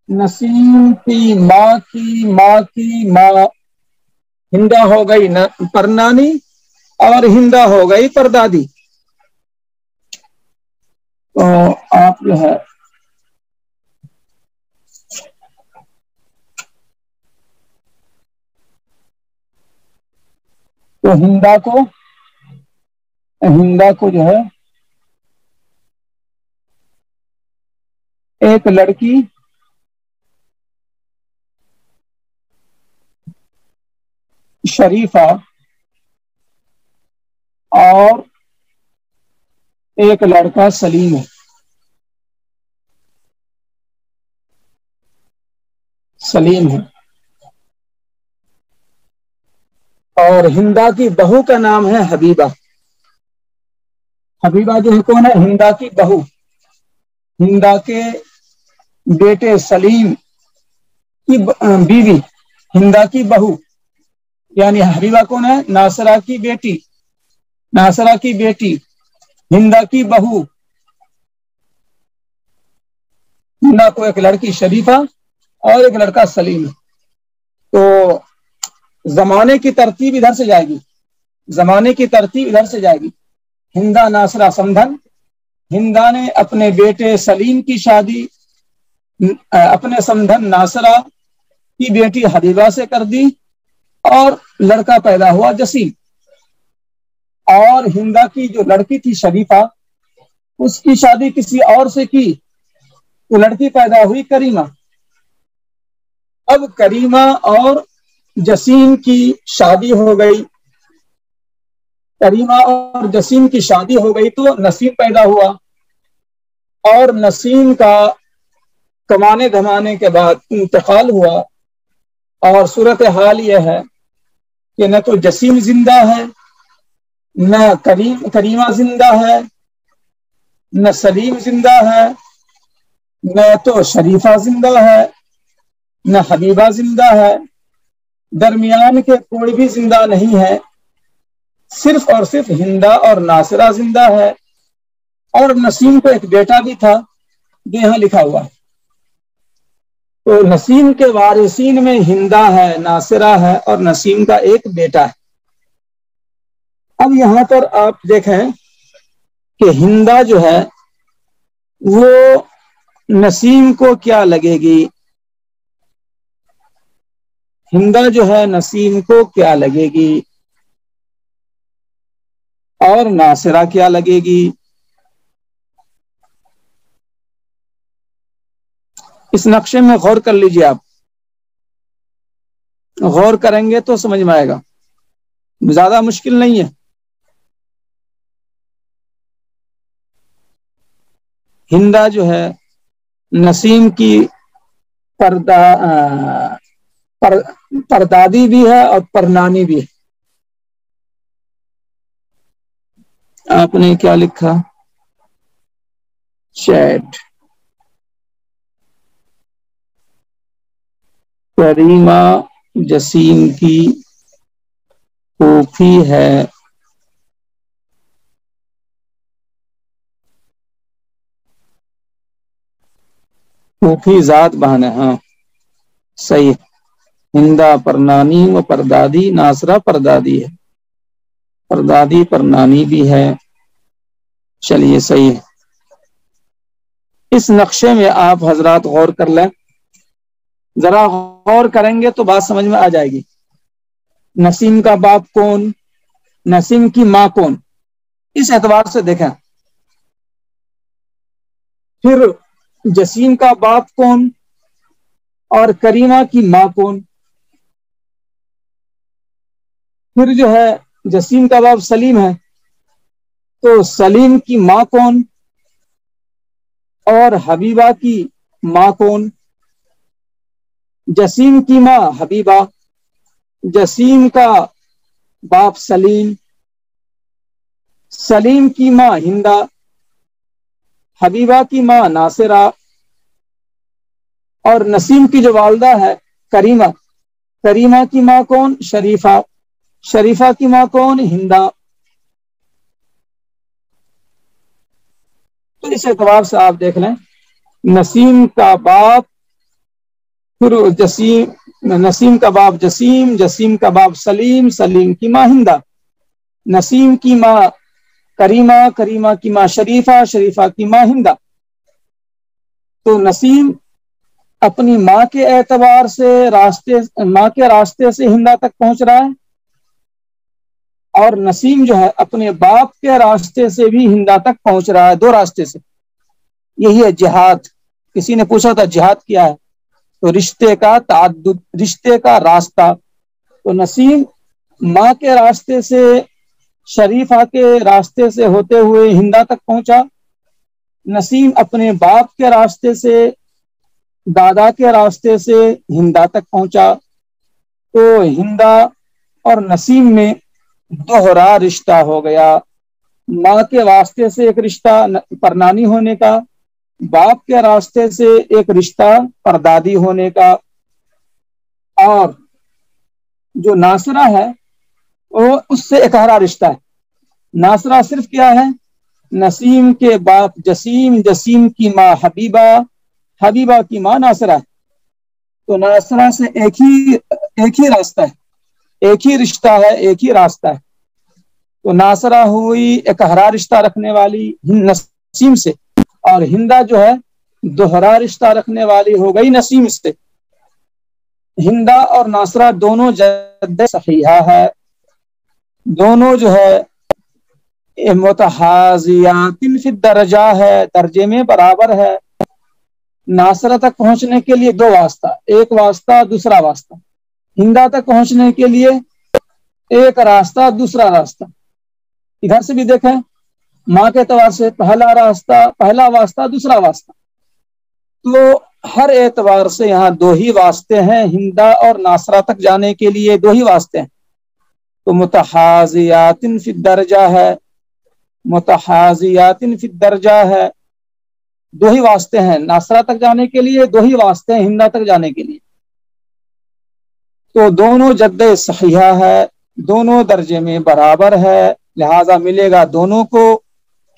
نسیم کی ماں کی ماں کی ماں ہندہ ہو گئی پرنانی اور ہندہ ہو گئی پردادی۔ تو آپ جو ہے تو ہندہ کو جو ہے ایک لڑکی شریفہ اور ایک لڑکا سلیم ہے، سلیم ہے، اور ہندہ کی بہو کا نام ہے حبیبہ۔ حبیبہ جو ہے کون ہے؟ ہندہ کی بہو، ہندہ کے بیٹے سلیم کی بیوی، ہندہ کی بہو، یعنی حبیبہ کون ہے؟ ناصرہ کی بیٹی، ناصرہ کی بیٹی، ہندہ کی بہو، ہندہ کو ایک لڑکی شریفہ اور ایک لڑکا سلیم۔ تو زمانے کی ترتیب ادھر سے جائے گی، زمانے کی ترتیب ادھر سے جائے گی، ہندہ ناصرہ سمدھن، ہندہ نے اپنے بیٹے سلیم کی شادی اپنے سمدھن ناصرہ کی بیٹی حبیبہ سے کر دی اور لڑکا پیدا ہوا جسیم، اور ہندہ کی جو لڑکی تھی شریفہ اس کی شادی کسی اور سے کی تو لڑکی پیدا ہوئی کریمہ۔ اب کریمہ اور جسیم کی شادی ہو گئی، کریمہ اور جسیم کی شادی ہو گئی تو نسیم پیدا ہوا، اور نسیم کا کمانے دھمانے کے بعد انتقال ہوا، اور صورتحال یہ ہے کہ نہ تو جسیم زندہ ہے، نہ کریمہ زندہ ہے، نہ سلیم زندہ ہے، نہ تو شریفہ زندہ ہے، نہ حبیبہ زندہ ہے، درمیان کے کوئی بھی زندہ نہیں ہے، صرف اور صرف ہندہ اور ناصرہ زندہ ہے، اور نسیم کو ایک بیٹا بھی تھا جو یہاں لکھا ہوا ہے۔ تو نسیم کے وارثین میں ہندہ ہے، ناصرہ ہے اور نسیم کا ایک بیٹا ہے۔ اب یہاں پر آپ دیکھیں کہ ہندہ جو ہے وہ نسیم کو کیا لگے گی، ہندہ جو ہے نسیم کو کیا لگے گی اور ناصرہ کیا لگے گی، اس نقشے میں غور کر لیجئے، آپ غور کریں گے تو سمجھ میں آئے گا، زیادہ مشکل نہیں ہے۔ ہندہ جو ہے نسیم کی پردادی بھی ہے اور پرنانی بھی ہے۔ آپ نے کیا لکھا؟ چیٹ کریمہ جسیم کی پھوپھی ہے، پھوپھی ذات بہن ہے، ہاں صحیح، ہندہ پرنانی و پردادی، ناصرہ پردادی ہے، پردادی پرنانی بھی ہے، چلیے صحیح ہے۔ اس نقشے میں آپ حضرات غور کر لیں، ذرا غور کریں گے تو بات سمجھ میں آ جائے گی۔ نسیم کا باپ کون، نسیم کی ماں کون، اس اعتبار سے دیکھیں۔ پھر جسیم کا باپ کون اور کریمہ کی ماں کون۔ پھر جو ہے جسیم کا باپ سلیم ہے، تو سلیم کی ماں کون اور حبیبہ کی ماں کون۔ جسیم کی ماں حبیبہ، جسیم کا باپ سلیم، سلیم کی ماں ہندا، حبیبہ کی ماں ناصرہ، اور نسیم کی جو والدہ ہے کریمہ، کریمہ کی ماں کون، شریفہ، شریفہ کی ماں کون، ہندا۔ تو اس اعتبار سے آپ دیکھ لیں، نسیم کا باپ، پھر جسیم، نسیم کا باپ جسیم، جسیم کا باپ سلیم، سلیم کی ماں ہندا، نسیم کی ماں کریمہ، کریمہ کی ماں شریفہ، شریفہ کی ماں ہندا۔ تو نسیم اپنی ماں کے اعتبار سے ماں کے راستے سے ہندا تک پہنچ رہا ہے، اور نسیم جو ہے اپنے باپ کے راستے سے بھی ہندا تک پہنچ رہا ہے، دو راستے سے۔ یہی ہے جہاد۔ کسی نے پوچھا تھا جہاد کیا ہے، تو رشتے کا تعدد، رشتے کا راستہ۔ تو نسیم ماں کے راستے سے، شریفہ کے راستے سے ہوتے ہوئے ہندا تک پہنچا، نسیم اپنے باپ کے راستے سے، دادا کے راستے سے ہندا تک پہنچا۔ تو ہندا اور نسیم میں دوہرا رشتہ ہو گیا، ماں کے واسطے سے ایک رشتہ پرنانی ہونے کا، باپ کے راستے سے ایک رشتہ پردادی ہونے کا۔ اور جو ناصرہ ہے وہ اس سے اکہرا رشتہ ہے۔ ناصرہ صرف کیا ہے، نسیم کے باپ جسیم، جسیم کی ماں حبیبہ، حبیبہ کی ماں ناصرہ ہے۔ تو ناصرہ سے ایک ہی راستہ ہے، ایک ہی رشتہ ہے، ایک ہی راستہ ہے۔ تو ناصرہ ہوئی اکہرا رشتہ رکھنے والی نسیم سے، اور ہندا جو ہے دوہرا رشتہ رکھنے والی ہو گئی نسیم سے۔ ہندا اور ناصرہ دونوں جد صحیحہ ہے، دونوں جو ہے متحازیات فی الدرجہ ہے، درجے میں برابر ہے۔ ناصرہ تک پہنچنے کے لیے دو واسطہ، ایک واسطہ دوسرا واسطہ۔ ہندا تک پہنچنے کے لیے ایک راستہ دوسرا راستہ۔ ادھر سے بھی دیکھیں، ماں کے اعتبار سے پہلا راستہ، پہلا واسطہ دوسرا واسطہ۔ تو ہر اعتبار سے یہاں دو ہی واسطے ہیں، ہندا اور ناصرہ تک جانے کے لیے دو ہی واسطے ہیں۔ تو متحازیات فی الدرجہ ہے، متحازیات فی الدرجہ ہے، دو ہی واسطے ہیں ناصرہ تک جانے کے لیے، دو ہی واسطے ہیں ہندا تک جانے کے لیے۔ تو دونوں جد صحیحہ ہے، دونوں درجے میں برابر ہے، لہذا ملے گا دونوں کو،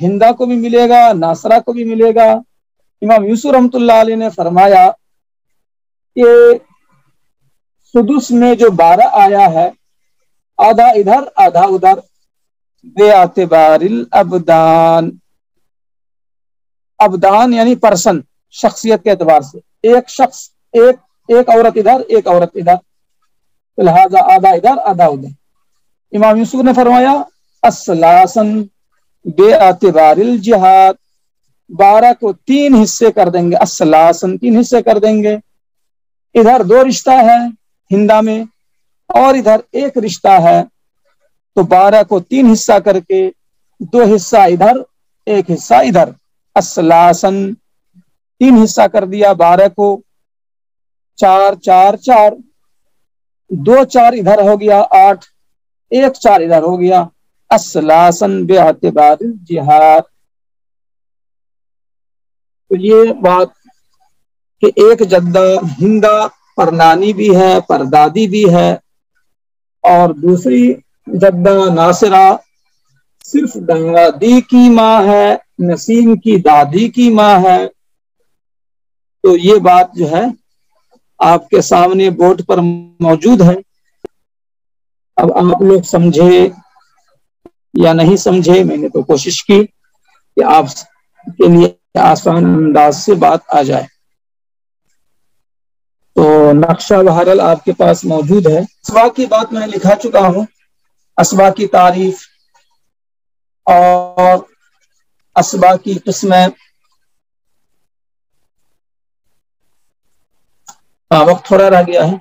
ہندا کو بھی ملے گا، ناصرہ کو بھی ملے گا۔ امام یوسف رحمۃ اللہ علیہ نے فرمایا کہ سدس میں جو 12 آیا ہے، آدھا ادھر آدھا ادھر، بے اعتبار الابدان، ابدان یعنی پرسن، شخصیت کے اعتبار سے، ایک شخص، ایک عورت ادھر ایک عورت ادھر، لہذا آدھا ادھر آدھا ادھر۔ امام یوسف نے فرمایا الثلاثن بے اعتبار الجہاد، 12 کو 3 حصے کر دیں گے، الثلاثن 3 حصے کر دیں گے۔ ادھر 2 رشتہ ہے ہندا میں، اور ادھر 1 رشتہ ہے، تو 12 کو 3 حصہ کر کے 2 حصہ ادھر 1 حصہ ادھر، الثلاثن 3 حصہ کر دیا 12 کو، 4 4 4، 2 4 ادھر ہو گیا 8، 1 4 ادھر ہو گیا، الثلاثن بے اعتبار الجہاد۔ تو یہ بات کہ ایک جدہ ہندا پرنانی بھی ہے، پردادی بھی ہے، اور دوسری جدہ ناصرہ صرف دادی کی ماں ہے، نسیم کی دادی کی ماں ہے۔ تو یہ بات جو ہے آپ کے سامنے بورڈ پر موجود ہے۔ اب آپ لوگ سمجھے یا نہیں سمجھے، میں نے تو کوشش کی کہ آپ کے لیے آسان انداز سے بات آ جائے. تو نقشہ بہرحال آپ کے پاس موجود ہے. اسباق کی بات میں لکھا چکا ہوں، اسباق کی تعریف اور اسباق کی قسمیں. وقت تھوڑا رہ گیا ہے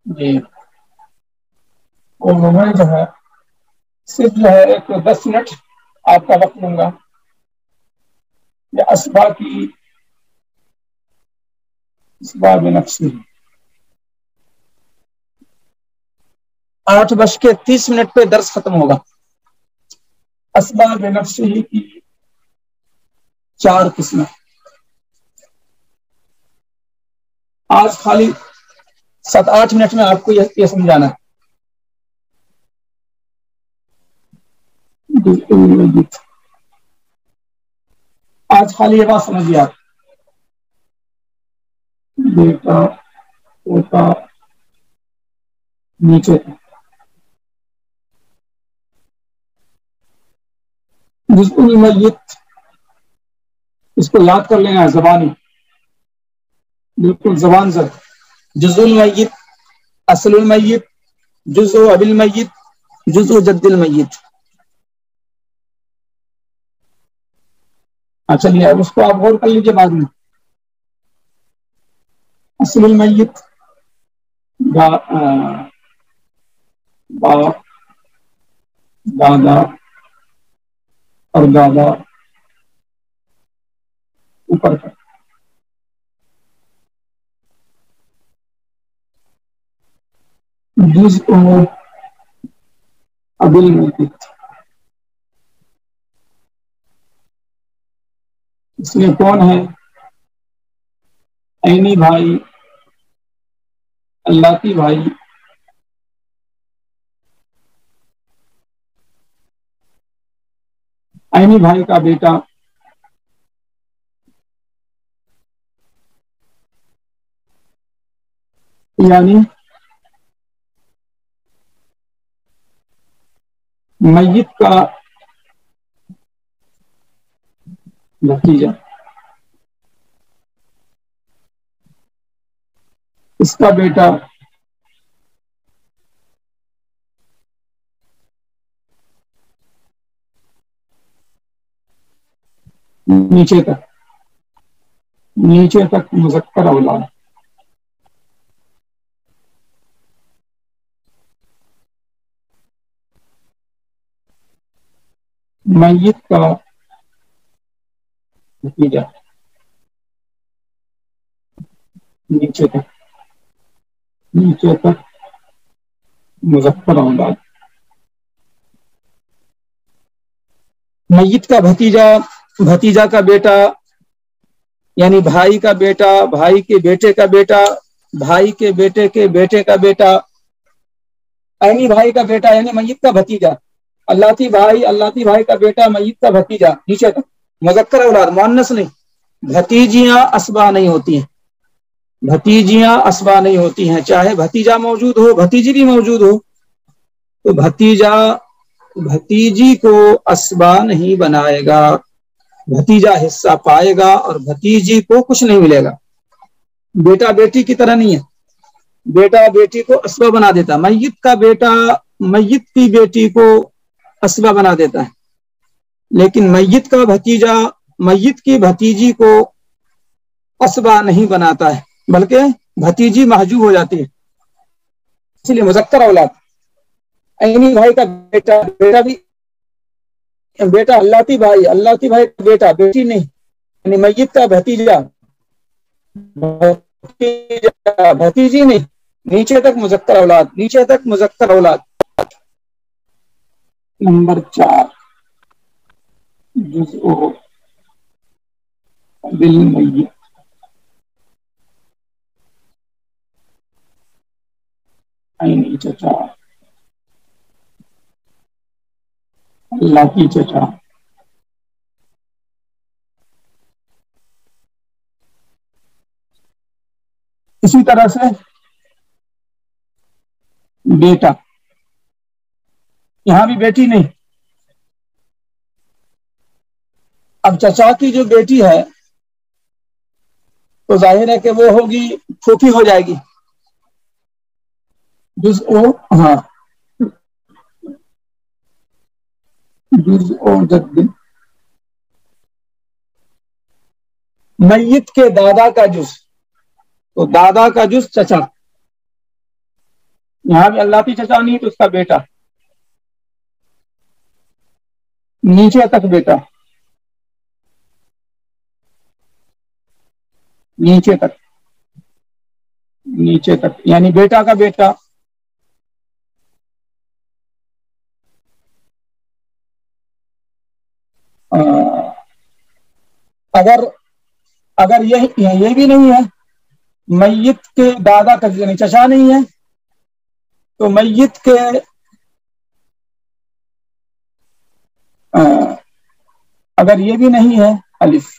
جی. اور میں جو ہے صرف جو ہے ایک 10 منٹ آپ کا وقت لوں گا. یہ اسباق کی اسباب نفسی 8:30 پہ درس ختم ہوگا. اسباب نفسی کی 4 قسمیں. آج خالی 7-8 منٹ میں آپ کو یہ سمجھانا ہے. آج خالی یہ بات سمجھیے آپ. بیٹا پوتا نیچے جزء المیت، اس کو یاد کر لینا ہے زبانی، بالکل زبان سے. جزء المیت، اصل المیت، جزء ابی المیت، جزء جد المیت. چلیے اب اس کو آپ غور کر لیجیے بعد میں. اصل المیت باپ، دادا اور دادا اوپر کا. جزء ابی المیت، اس میں کون ہے؟ عینی بھائی، اللہ بھائی، عینی بھائی کا بیٹا یعنی میت کا بھتیجا، اس کا بیٹا نیچے تک، نیچے تک مذکر اولاد. میت کا بھتیجا نیچے تک، نیچے تک مذکر اولاد. میت کا بھتیجا، بھتیجا کا بیٹا یعنی بھائی کا بیٹا، بھائی کے بیٹے کا بیٹا، بھائی کے بیٹے کے بیٹے کا بیٹا. عینی بھائی کا بیٹا یعنی میت کا بھتیجا، اللہ بھائی، اللہ بھائی کا بیٹا، میت کا بھتیجا نیچے تک مذکر اولاد، مؤنث نہیں. بھتیجیاں اسبا نہیں ہوتی ہیں، بھتیجیاں اسبا نہیں ہوتی ہیں. چاہے بھتیجا موجود ہو، بھتیجی بھی موجود ہو، تو بھتیجا بھتیجی کو اسبا نہیں بنائے گا. بھتیجا حصہ پائے گا اور بھتیجی کو کچھ نہیں ملے گا. بیٹا بیٹی کی طرح نہیں ہے، بیٹا بیٹی کو اسبا بنا دیتا. میت کا بیٹا میت کی بیٹی کو اسبا بنا دیتا ہے، لیکن میت کا بھتیجا میت کی بھتیجی کو اسبا نہیں بناتا ہے، بلکہ بھتیجی محجوب ہو جاتی ہے. اس لیے مذکر اولاد. عینی بھائی کا بیٹا، بیٹا بھی بیٹا اللہ بھائی، اللہ بھائی کا بیٹا، بیٹی نہیں. یعنی میت کا بھتیجا، بھتیجی نہیں. نیچے تک مذکر اولاد، نیچے تک مذکر اولاد. نمبر 4 جزء بالمیت، عینی چچا، اللہ کی چچا. اسی طرح سے بیٹا، یہاں بھی بیٹی نہیں، اب چچا کی جو بیٹی ہے تو ظاہر ہے کہ وہ ہوگی پھوپھی ہو جائے گی جزء ہاں جزء جد میت کے دادا کا جز تو دادا کا جز چچا یہاں بھی اللہ کی چچا نہیں تو اس کا بیٹا نیچے تک بیٹا نیچے تک نیچے تک یعنی بیٹا کا بیٹا اگر اگر یہ بھی نہیں ہے میت کے دادا کا یعنی چچا نہیں ہے تو میت کے اگر یہ بھی نہیں ہے الف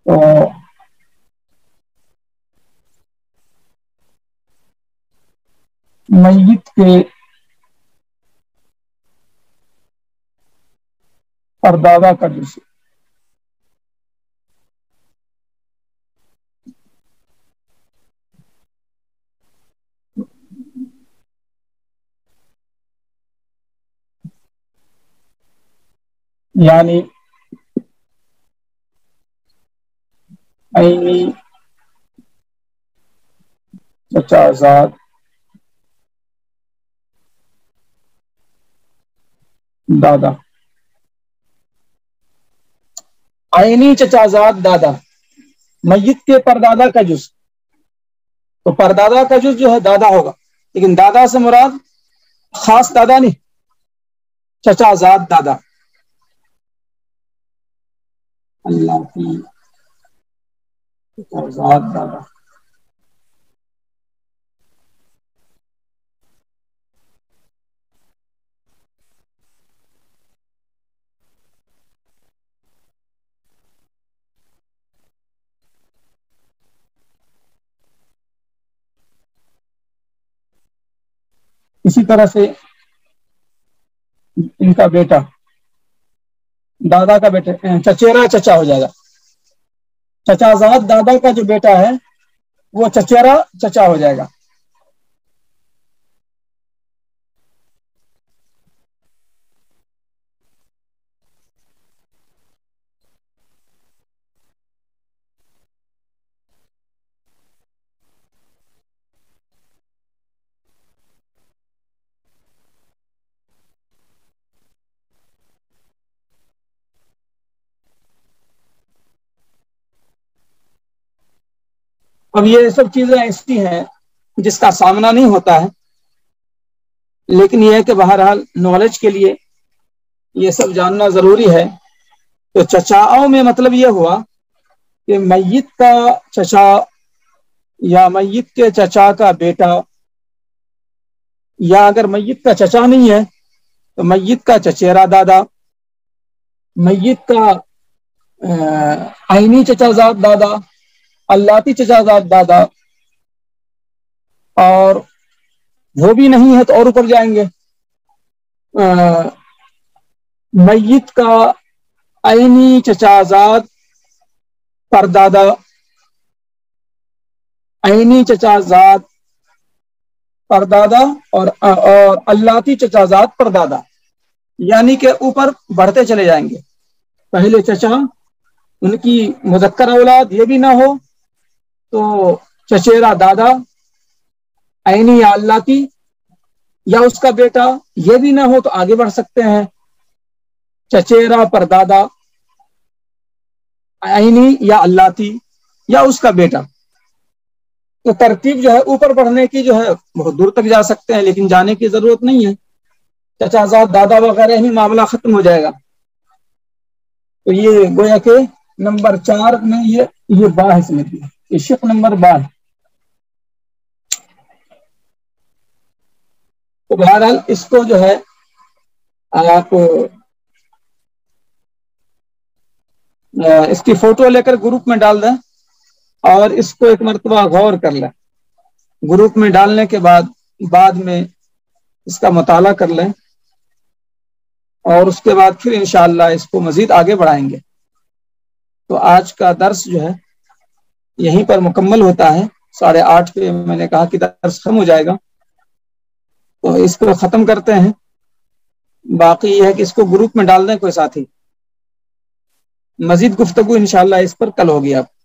تو میت کے پردادا کا جز یعنی عینی چچا زاد دادا عینی چچا زاد دادا میت کے پردادا کا جز تو پردادا کا جز جو ہے دادا ہوگا لیکن دادا سے مراد خاص دادا نہیں چچا زاد دادا اللہ کی چچا زاد دادا اسی طرح سے ان کا بیٹا دادا کا بیٹا چچیرا چچا ہو جائے گا چچا زاد دادا کا جو بیٹا ہے وہ چچیرا چچا ہو جائے گا اب یہ سب چیزیں ایسی ہیں جس کا سامنا نہیں ہوتا ہے لیکن یہ ہے کہ بہرحال نالج کے لیے یہ سب جاننا ضروری ہے تو چچاؤں میں مطلب یہ ہوا کہ میت کا چچا یا میت کے چچا کا بیٹا یا اگر میت کا چچا نہیں ہے تو میت کا چچیرا دادا میت کا عینی چچا زاد دادا اللہتی چچا زاد دادا اور وہ بھی نہیں ہے تو اور اوپر جائیں گے میت کا عینی چچا زاد پردادا عینی چچا زاد پردادا اور اللہتی چچا زاد پردادا یعنی کہ اوپر بڑھتے چلے جائیں گے پہلے چچا ان کی مذکر اولاد یہ بھی نہ ہو تو چچیرا دادا عینی یا اللہتی یا اس کا بیٹا یہ بھی نہ ہو تو آگے بڑھ سکتے ہیں چچیرا پردادا عینی یا اللہتی یا اس کا بیٹا تو ترتیب جو ہے اوپر بڑھنے کی جو ہے بہت دور تک جا سکتے ہیں لیکن جانے کی ضرورت نہیں ہے چچا زاد دادا وغیرہ ہی معاملہ ختم ہو جائے گا تو یہ گویا کہ نمبر 4 میں یہ با ہے سمجھ یہ شق نمبر 12 تو بہرحال اس کو جو ہے آپ اس کی فوٹو لے کر گروپ میں ڈال دیں اور اس کو ایک مرتبہ غور کر لیں گروپ میں ڈالنے کے بعد میں اس کا مطالعہ کر لیں اور اس کے بعد پھر انشاءاللہ اس کو مزید آگے بڑھائیں گے. تو آج کا درس جو ہے یہیں پر مکمل ہوتا ہے. 8:30 پہ میں نے کہا کہ درس ختم ہو جائے گا، تو اس کو ختم کرتے ہیں. باقی یہ ہے کہ اس کو گروپ میں ڈال دیں کوئی ساتھی. مزید گفتگو انشاءاللہ اس پر کل ہوگی. آپ